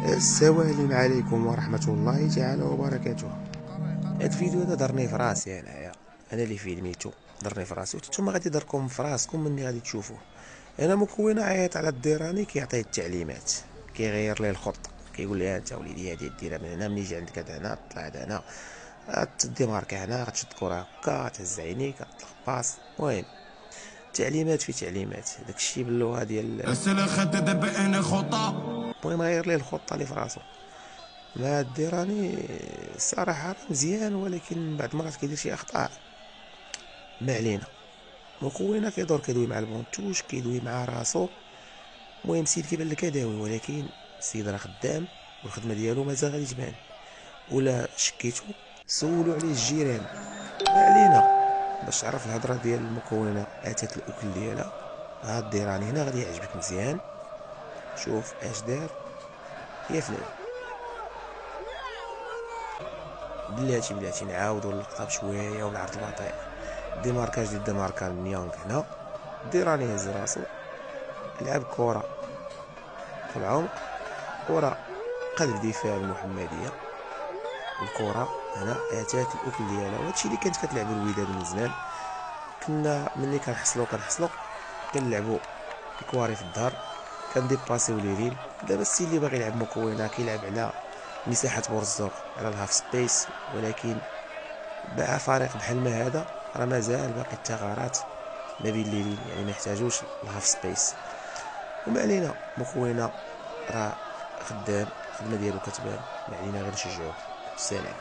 السلام عليكم ورحمة الله تعالى وبركاته. هاد الفيديو هذا درني في راسي انا اللي فيلميتو، درني في راسي وانتم غادي يدركم في راسكم مني غادي تشوفوه. انا مكون عيط على الديراني كيعطيه التعليمات، كيغير ليه الخط، كيقول لي انت وليدي هادي ديرها من هنا، ملي يجي عندك هذا هنا طلع هذا هنا، غتدي ماركه هنا، غتشد كره هكا، تهز عينيك، غتطلق باص. المهم تعليمات في تعليمات، داكشي باللغه ديال المهم غير ليه الخطه اللي في راسو. مع الديراني الصراحة مزيان، ولكن بعض المرات كيدير شي أخطاء. ما علينا، مكونة كيدور كيدوي مع البونتوش، كيدوي مع راسو. المهم السيد كيبان لك داوي، ولكن السيد راه خدام والخدمة ديالو مازال غادي تبان. ولا شكيتو سولو عليه الجيران. ما علينا، باش تعرف الهضرة ديال المكونة أتات الأكل ديالها. هاد الديراني هنا غادي يعجبك مزيان، شوف اش دار يا فلان. بلاتي نعاودو اللقطة بشوية والعرض البطيء. ديماركاج ديال ديماركان نيانغ هنا، ديراني هز راسو، لعب كرة في العمق، كرة قلب دفاع المحمدية. الكرة هنا اتات الاكل ديالها، وهادشي اللي كانت كتلعب الوداد من زمان. كنا ملي كنحصلو كنلعبو الكواري في الدار، كنديباسيو ليلين. دابا السي اللي باغي يلعب مكونة كيلعب على مساحة بورزوق، على الهاف سبيس، ولكن باع فريق بحال ما هذا راه مازال باقي الثغرات ما بين ليلين، يعني ما يحتاجوش الهاف سبيس. وما علينا، مكونة راه خدام، الخدمة ديالو كتبان، ما علينا غير نشجعوه. سلام.